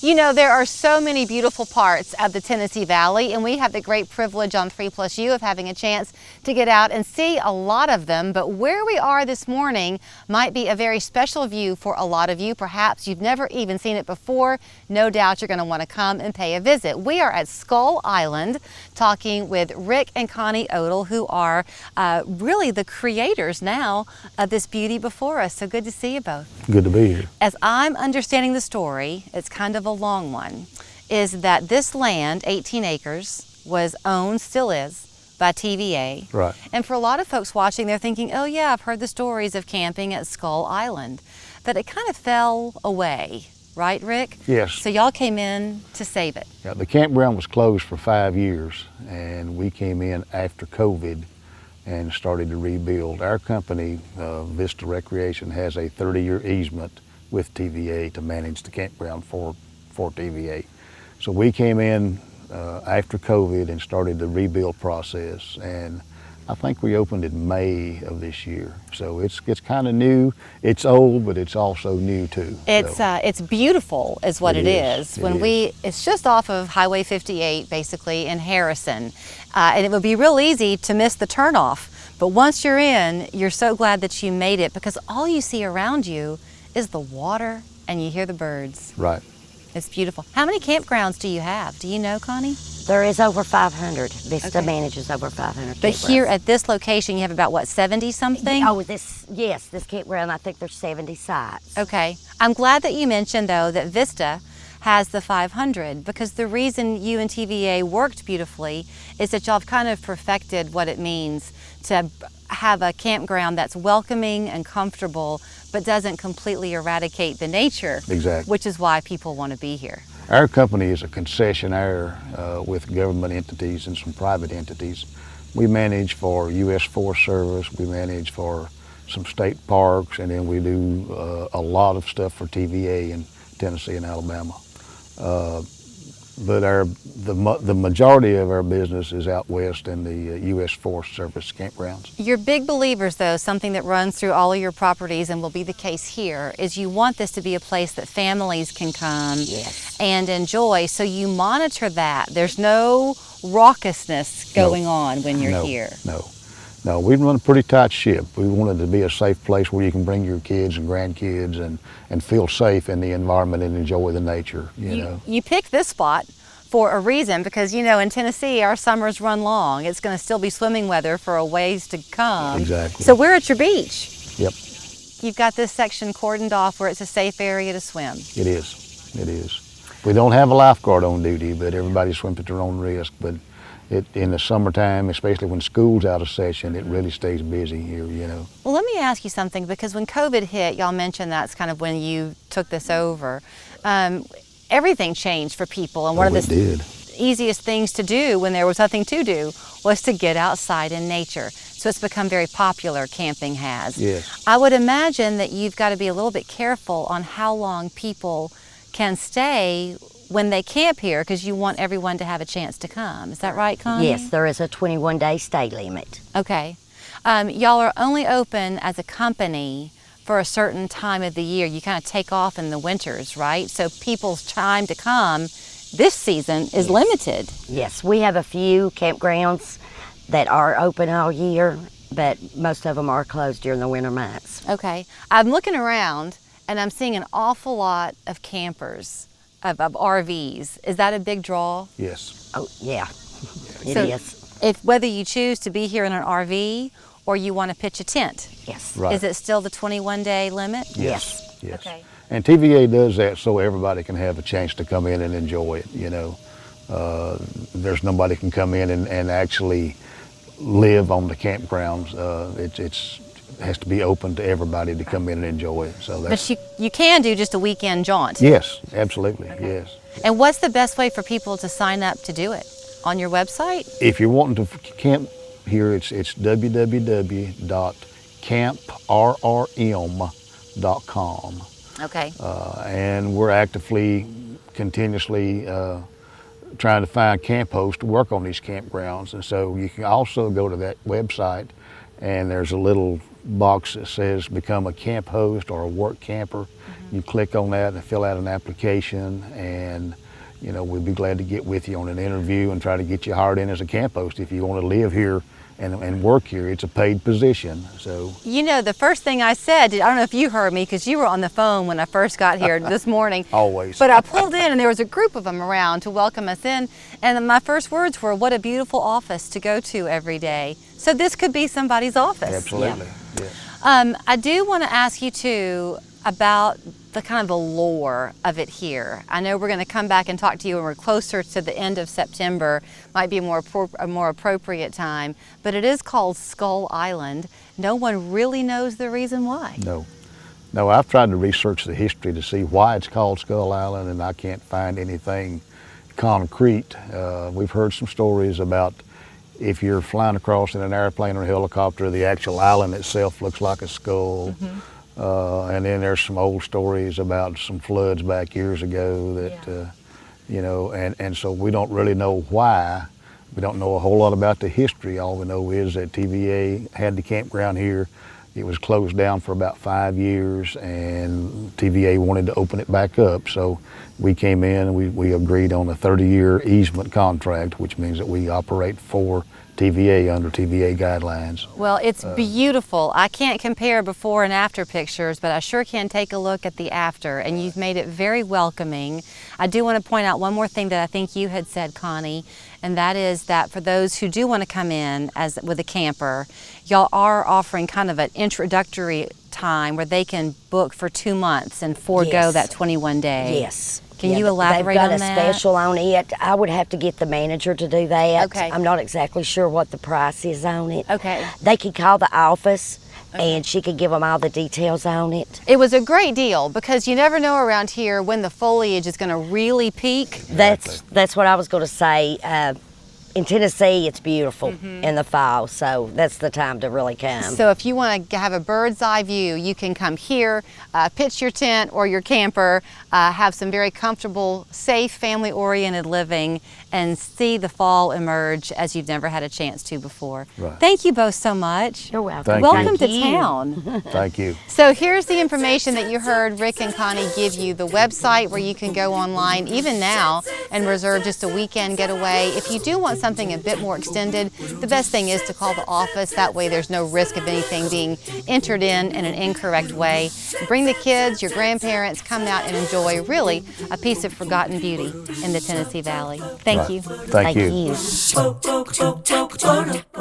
You know, there are so many beautiful parts of the Tennessee Valley, and we have the great privilege on 3+U of having a chance to get out and see a lot of them. But where we are this morning might be a very special view for a lot of you. Perhaps you've never even seen it before. No doubt you're going to want to come and pay a visit. We are at Skll Island talking with Rick and Connie Odell, who are really the creators now of this beauty before us. So good to see you both. Good to be here. As I'm understanding the story, it's kind of a long one, is that this land, 18 acres, was owned, still is, by TVA. Right. And for a lot of folks watching, they're thinking, oh yeah, I've heard the stories of camping at Skll Island. But it kind of fell away, right, Rick? Yes. So y'all came in to save it. Yeah, the campground was closed for 5 years, and we came in after COVID and started to rebuild. Our company, Vista Recreation, has a 30-year easement with TVA to manage the campground for TVA. So we came in after COVID and started the rebuild process, and I think we opened in May of this year. So it's kind of new. It's old, but it's also new too. It's beautiful is what it is. It's just off of Highway 58 basically in Harrison. And it would be real easy to miss the turnoff. But once you're in, you're so glad that you made it, because all you see around you is the water and you hear the birds. Right. It's beautiful. How many campgrounds do you have? Do you know, Connie? There is over 500. Vista Okay. manages over 500 But campgrounds. here at this location, you have about, what, 70 something? Oh, this campground, I think there's 70 sites. Okay. I'm glad that you mentioned, though, that Vista has the 500, because the reason you and TVA worked beautifully is that y'all have kind of perfected what it means to have a campground that's welcoming and comfortable, but doesn't completely eradicate the nature. Exactly. Which is why people want to be here. Our company is a concessionaire with government entities and some private entities. We manage for U.S. Forest Service, we manage for some state parks, and then we do a lot of stuff for TVA in Tennessee and Alabama. But the majority of our business is out west in the U.S. Forest Service campgrounds. You're big believers, though, something that runs through all of your properties and will be the case here, is you want this to be a place that families can come Yes. and enjoy. So you monitor that. There's no raucousness going on when you're here. No, we run a pretty tight ship. We wanted to be a safe place where you can bring your kids and grandkids and feel safe in the environment and enjoy the nature, you know. You picked this spot for a reason, because, you know, in Tennessee, our summers run long. It's going to still be swimming weather for a ways to come. Exactly. So we're at your beach. Yep. You've got this section cordoned off where it's a safe area to swim. It is. We don't have a lifeguard on duty, but everybody swims at their own risk. But in the summertime, especially when school's out of session, it really stays busy here, you know. Well, let me ask you something, because when COVID hit, y'all mentioned that's kind of when you took this over. Everything changed for people, and one of the easiest things to do when there was nothing to do was to get outside in nature. So it's become very popular, camping has. Yes. I would imagine that you've got to be a little bit careful on how long people can stay when they camp here, because you want everyone to have a chance to come. Is that right, Connie? Yes, there is a 21-day stay limit. Okay. Y'all are only open as a company for a certain time of the year. You kind of take off in the winters, right? So people's time to come this season is limited. Yes, we have a few campgrounds that are open all year, but most of them are closed during the winter months. Okay. I'm looking around and I'm seeing an awful lot of campers, of RVs. Is that a big draw? Yes. Oh, yeah, it So is. Whether you choose to be here in an RV or you want to pitch a tent, Yes. Right. is it still the 21-day limit? Yes. Yes. Okay. And TVA does that so everybody can have a chance to come in and enjoy it, you know. There's nobody can come in and actually live on the campgrounds. It has to be open to everybody to come in and enjoy it. So that's, But you can do just a weekend jaunt. yes, absolutely, yes. And what's the best way for people to sign up to do it? On your website? If you're wanting to camp here, it's www.cmprrm.com. Okay. And we're actively, continuously trying to find camp hosts to work on these campgrounds. And so you can also go to that website, and there's a little box that says become a camp host or a work camper, You click on that and fill out an application, and you know, we'd be glad to get with you on an interview and try to get you hired in as a camp host if you want to live here and work here. It's a paid position. So, you know, the first thing I said, I don't know if you heard me because you were on the phone when I first got here this morning. Always. But I pulled in and there was a group of them around to welcome us in. And my first words were, what a beautiful office to go to every day. So this could be somebody's office. Absolutely, yes. I do want to ask you too about the kind of the lore of it here. I know we're going to come back and talk to you when we're closer to the end of September. Might be a more appropriate time, but it is called Skll Island. No one really knows the reason why. No, I've tried to research the history to see why it's called Skll Island, and I can't find anything concrete. We've heard some stories about if you're flying across in an airplane or a helicopter, the actual island itself looks like a skull. And then there's some old stories about some floods back years ago that, you know, and so we don't really know why. We don't know a whole lot about the history. All we know is that TVA had the campground here. It was closed down for about 5 years, and TVA wanted to open it back up. So we came in and we agreed on a 30-year easement contract, which means that we operate for TVA under TVA guidelines. Well, it's beautiful. I can't compare before and after pictures, but I sure can take a look at the after, and you've made it very welcoming. I do want to point out one more thing that I think you had said, Connie, and that is that for those who do want to come in as with a camper, y'all are offering kind of an introductory time where they can book for 2 months and forego that 21 day. Yes. Can you elaborate on that? They've got a special on it. I would have to get the manager to do that. Okay. I'm not exactly sure what the price is on it. Okay. They could call the office and she could give them all the details on it. It was a great deal because you never know around here when the foliage is going to really peak. That's what I was going to say. In Tennessee, it's beautiful in the fall, so that's the time to really come. So if you want to have a bird's eye view, you can come here, pitch your tent or your camper, have some very comfortable, safe, family-oriented living, and see the fall emerge as you've never had a chance to before. Right. Thank you both so much. You're welcome. Thank Welcome you. to town. Thank you. So here's the information that you heard Rick and Connie give you, the website where you can go online even now and reserve just a weekend getaway. If you do want something a bit more extended, the best thing is to call the office. That way there's no risk of anything being entered in an incorrect way. Bring the kids, your grandparents, come out and enjoy really a piece of forgotten beauty in the Tennessee Valley. Thank you. Thank you. you.